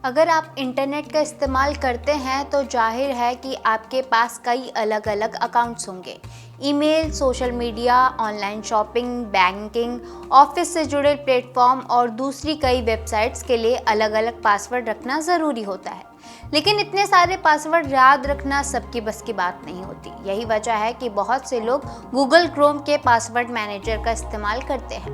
अगर आप इंटरनेट का इस्तेमाल करते हैं तो जाहिर है कि आपके पास कई अलग अलग अकाउंट्स होंगे। Email, social media, online shopping, banking, office से जुड़े प्लेटफॉर्म और दूसरी कई वेबसाइट्स के लिए अलग अलग पासवर्ड रखना ज़रूरी होता है। लेकिन इतने सारे पासवर्ड याद रखना सबकी बस की बात नहीं होती। यही वजह है कि बहुत से लोग गूगल क्रोम के पासवर्ड मैनेजर का इस्तेमाल करते हैं।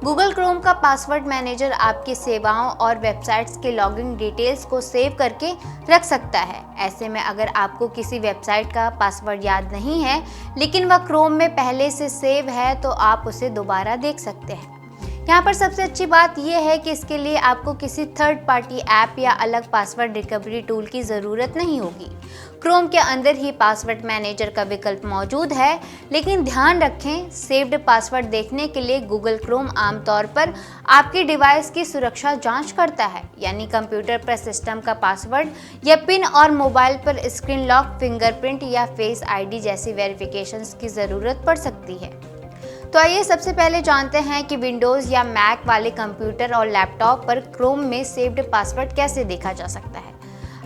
गूगल क्रोम का पासवर्ड मैनेजर आपकी सेवाओं और वेबसाइट्स के लॉगिन डिटेल्स को सेव करके रख सकता है। ऐसे में अगर आपको किसी वेबसाइट का पासवर्ड याद नहीं है लेकिन वह क्रोम में पहले से सेव है तो आप उसे दोबारा देख सकते हैं। यहाँ पर सबसे अच्छी बात यह है कि इसके लिए आपको किसी थर्ड पार्टी ऐप या अलग पासवर्ड रिकवरी टूल की ज़रूरत नहीं होगी। क्रोम के अंदर ही पासवर्ड मैनेजर का विकल्प मौजूद है, लेकिन ध्यान रखें, सेव्ड पासवर्ड देखने के लिए गूगल क्रोम आमतौर पर आपके डिवाइस की सुरक्षा जांच करता है, यानी कंप्यूटर पर सिस्टम का पासवर्ड या पिन और मोबाइल पर स्क्रीन लॉक, फिंगरप्रिंट या फेस आईडी जैसी वेरिफिकेशंस की ज़रूरत पड़ सकती है। तो आइए सबसे पहले जानते हैं कि विंडोज़ या मैक वाले कंप्यूटर और लैपटॉप पर क्रोम में सेव्ड पासवर्ड कैसे देखा जा सकता है।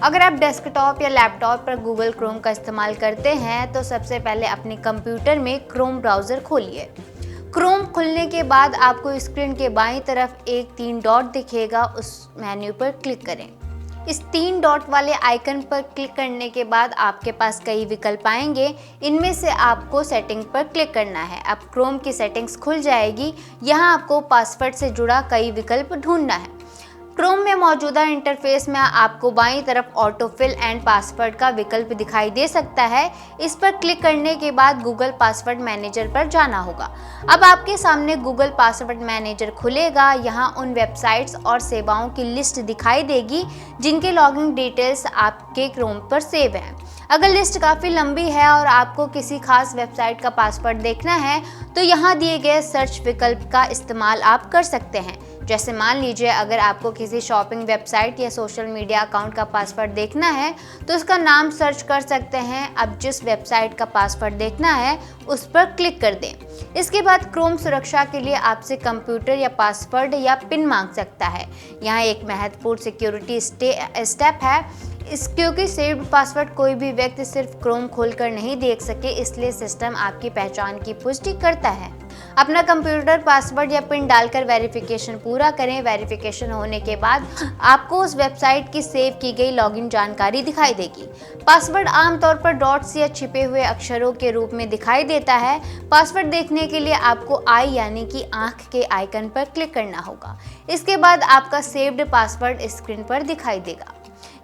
अगर आप डेस्कटॉप या लैपटॉप पर गूगल क्रोम का इस्तेमाल करते हैं तो सबसे पहले अपने कंप्यूटर में क्रोम ब्राउज़र खोलिए। क्रोम खुलने के बाद आपको स्क्रीन के बाईं तरफ एक 3 डॉट दिखेगा, उस मेन्यू पर क्लिक करें। इस 3 डॉट वाले आइकन पर क्लिक करने के बाद आपके पास कई विकल्प आएंगे। इनमें से आपको सेटिंग पर क्लिक करना है। अब क्रोम की सेटिंग्स खुल जाएगी। यहाँ आपको पासवर्ड से जुड़ा कई विकल्प ढूंढना है। क्रोम में मौजूदा इंटरफेस में आपको बाईं तरफ ऑटोफिल एंड पासवर्ड का विकल्प दिखाई दे सकता है। इस पर क्लिक करने के बाद गूगल पासवर्ड मैनेजर पर जाना होगा। अब आपके सामने गूगल पासवर्ड मैनेजर खुलेगा। यहाँ उन वेबसाइट्स और सेवाओं की लिस्ट दिखाई देगी जिनके लॉगिन डिटेल्स आपके क्रोम पर सेव हैं। अगर लिस्ट काफ़ी लंबी है और आपको किसी खास वेबसाइट का पासवर्ड देखना है तो यहाँ दिए गए सर्च विकल्प का इस्तेमाल आप कर सकते हैं। जैसे मान लीजिए अगर आपको किसी शॉपिंग वेबसाइट या सोशल मीडिया अकाउंट का पासवर्ड देखना है तो उसका नाम सर्च कर सकते हैं। अब जिस वेबसाइट का पासवर्ड देखना है उस पर क्लिक कर दें। इसके बाद क्रोम सुरक्षा के लिए आपसे कंप्यूटर या पासवर्ड या पिन मांग सकता है। यहाँ एक महत्वपूर्ण सिक्योरिटी स्टेप है, क्योंकि सेव्ड पासवर्ड कोई भी व्यक्ति सिर्फ क्रोम खोलकर नहीं देख सके, इसलिए सिस्टम आपकी पहचान की पुष्टि करता है। अपना कंप्यूटर पासवर्ड या पिन डालकर वेरिफिकेशन पूरा करें। वेरिफिकेशन होने के बाद आपको उस वेबसाइट की सेव की गई लॉगिन जानकारी दिखाई देगी। पासवर्ड आमतौर पर डॉट्स या छिपे हुए अक्षरों के रूप में दिखाई देता है। पासवर्ड देखने के लिए आपको आई यानी कि आंख के आइकन पर क्लिक करना होगा। इसके बाद आपका सेव्ड पासवर्ड स्क्रीन पर दिखाई देगा।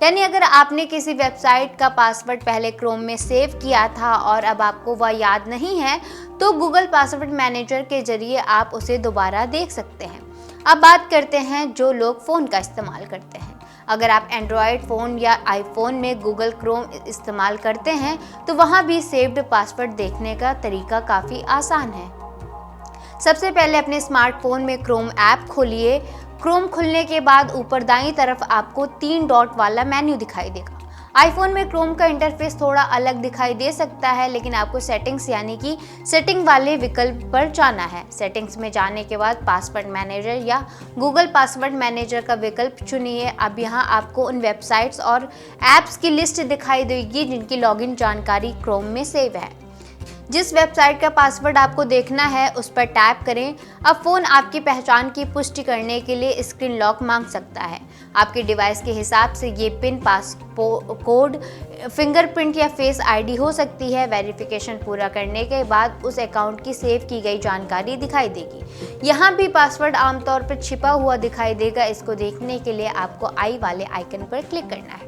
यानी अगर आपने किसी वेबसाइट का पासवर्ड पहले क्रोम में सेव किया था और अब आपको वह याद नहीं है तो गूगल पासवर्ड मैनेजर के जरिए आप उसे दोबारा देख सकते हैं। अब बात करते हैं जो लोग फ़ोन का इस्तेमाल करते हैं। अगर आप एंड्रॉयड फ़ोन या आईफोन में गूगल क्रोम इस्तेमाल करते हैं तो वहाँ भी सेव्ड पासवर्ड देखने का तरीका काफ़ी आसान है। सबसे पहले अपने स्मार्टफोन में क्रोम ऐप खोलिए। क्रोम खुलने के बाद ऊपर दाईं तरफ आपको 3 डॉट वाला मेन्यू दिखाई देगा। आईफोन में क्रोम का इंटरफेस थोड़ा अलग दिखाई दे सकता है, लेकिन आपको सेटिंग्स यानी कि सेटिंग वाले विकल्प पर जाना है। सेटिंग्स में जाने के बाद पासवर्ड मैनेजर या गूगल पासवर्ड मैनेजर का विकल्प चुनिए। अब यहाँ आपको उन वेबसाइट्स और ऐप्स की लिस्ट दिखाई देगी जिनकी लॉगिन जानकारी क्रोम में सेव है। जिस वेबसाइट का पासवर्ड आपको देखना है उस पर टैप करें। अब फ़ोन आपकी पहचान की पुष्टि करने के लिए स्क्रीन लॉक मांग सकता है। आपके डिवाइस के हिसाब से ये पिन, पास कोड, फिंगरप्रिंट या फेस आईडी हो सकती है। वेरिफिकेशन पूरा करने के बाद उस अकाउंट की सेव की गई जानकारी दिखाई देगी। यहाँ भी पासवर्ड आमतौर पर छिपा हुआ दिखाई देगा। इसको देखने के लिए आपको आई वाले आइकन पर क्लिक करना है।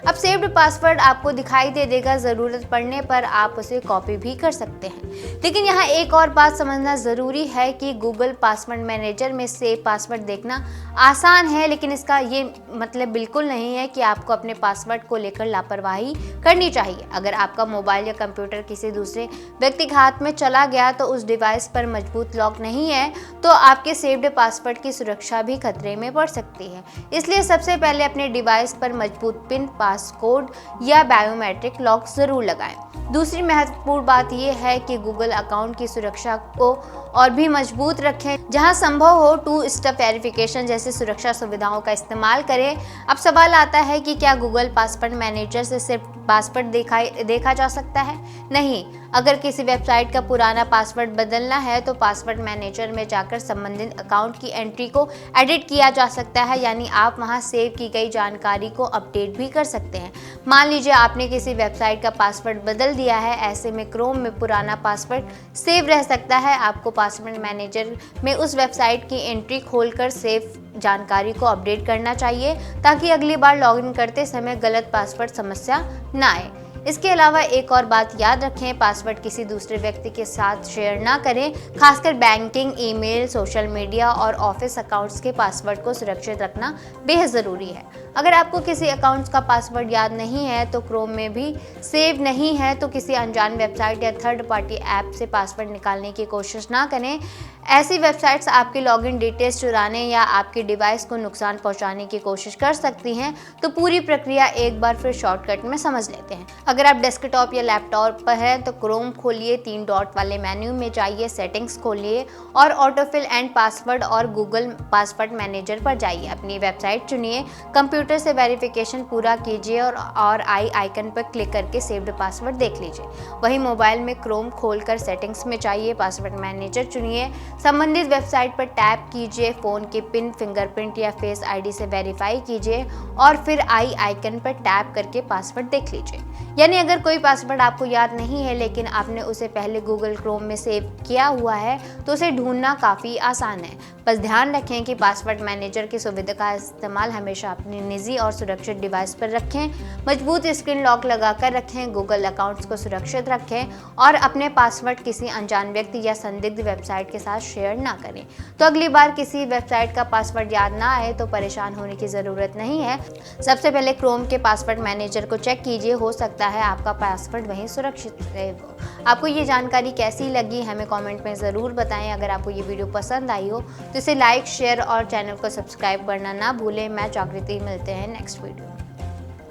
अब सेव्ड पासवर्ड आपको दिखाई दे देगा। ज़रूरत पड़ने पर आप उसे कॉपी भी कर सकते हैं। लेकिन यहाँ एक और बात समझना ज़रूरी है कि गूगल पासवर्ड मैनेजर में सेव पासवर्ड देखना आसान है, लेकिन इसका ये मतलब बिल्कुल नहीं है कि आपको अपने पासवर्ड को लेकर लापरवाही करनी चाहिए। अगर आपका मोबाइल या कंप्यूटर किसी दूसरे व्यक्ति के हाथ में चला गया तो उस डिवाइस पर मजबूत लॉक नहीं है तो आपके सेव्ड पासवर्ड की सुरक्षा भी खतरे में पड़ सकती है। इसलिए सबसे पहले अपने डिवाइस पर मजबूत पिन, पास कोड या बायोमेट्रिक लॉक ज़रूर लगाएं। दूसरी महत्वपूर्ण बात यह है कि गूगल अकाउंट की सुरक्षा को और भी मजबूत रखें। जहां संभव हो 2 स्टेप वेरिफिकेशन जैसी सुरक्षा सुविधाओं का इस्तेमाल करें। अब सवाल आता है कि क्या गूगल पासवर्ड मैनेजर से सिर्फ पासवर्ड देखा जा सकता है? नहीं, अगर किसी वेबसाइट का पुराना पासवर्ड बदलना है तो पासवर्ड मैनेजर में जाकर संबंधित अकाउंट की एंट्री को एडिट किया जा सकता है, यानी आप वहां सेव की गई जानकारी को अपडेट भी कर सकते हैं। मान लीजिए आपने किसी वेबसाइट का पासवर्ड बदल दिया है, ऐसे में क्रोम में पुराना पासवर्ड सेव रह सकता है। आपको पासवर्ड मैनेजर में उस वेबसाइट की एंट्री खोलकर सेव जानकारी को अपडेट करना चाहिए ताकि अगली बार लॉगिन करते समय गलत पासवर्ड समस्या ना आए। इसके अलावा एक और बात याद रखें, पासवर्ड किसी दूसरे व्यक्ति के साथ शेयर ना करें। खासकर बैंकिंग, ईमेल, सोशल मीडिया और ऑफिस अकाउंट्स के पासवर्ड को सुरक्षित रखना बेहद ज़रूरी है। अगर आपको किसी अकाउंट्स का पासवर्ड याद नहीं है तो क्रोम में भी सेव नहीं है तो किसी अनजान वेबसाइट या थर्ड पार्टी ऐप से पासवर्ड निकालने की कोशिश ना करें। ऐसी वेबसाइट्स आपकी लॉगिन डिटेल्स चुराने या आपके डिवाइस को नुकसान पहुंचाने की कोशिश कर सकती हैं। तो पूरी प्रक्रिया एक बार फिर शॉर्टकट में समझ लेते हैं। अगर आप डेस्कटॉप या लैपटॉप पर हैं तो क्रोम खोलिए, 3 डॉट वाले मेन्यू में जाइए, सेटिंग्स खोलिए और ऑटोफिल एंड पासवर्ड और गूगल पासवर्ड मैनेजर पर जाइए। अपनी वेबसाइट चुनिए, कंप्यूटर से वेरिफिकेशन पूरा कीजिए और आई आइकन पर क्लिक करके सेव्ड पासवर्ड देख लीजिए। वहीं मोबाइल में क्रोम खोलकर सेटिंग्स में जाइए, पासवर्ड मैनेजर चुनिए, संबंधित वेबसाइट पर टैप कीजिए, फ़ोन के पिन, फिंगरप्रिंट या फेस आईडी से वेरीफाई कीजिए और फिर आई आइकन पर टैप करके पासवर्ड देख लीजिए। यानी अगर कोई पासवर्ड आपको याद नहीं है लेकिन आपने उसे पहले गूगल क्रोम में सेव किया हुआ है तो उसे ढूंढना काफ़ी आसान है। बस ध्यान रखें कि पासवर्ड मैनेजर की सुविधा का इस्तेमाल हमेशा अपने निजी और सुरक्षित डिवाइस पर रखें, मजबूत स्क्रीन लॉक लगाकर रखें, गूगल अकाउंट्स को सुरक्षित रखें और अपने पासवर्ड किसी अनजान व्यक्ति या संदिग्ध वेबसाइट के साथ शेयर ना करें। तो अगली बार किसी वेबसाइट का पासवर्ड याद ना आए तो परेशान होने की ज़रूरत नहीं है। सबसे पहले क्रोम के पासवर्ड मैनेजर को चेक कीजिए, हो सकता है आपका पासवर्ड वहीं सुरक्षित रहे। आपको ये जानकारी कैसी लगी हमें कमेंट में ज़रूर बताएं। अगर आपको ये वीडियो पसंद आई हो तो इसे लाइक, शेयर और चैनल को सब्सक्राइब करना ना भूलें। मैं जागृति, मिलते हैं नेक्स्ट वीडियो।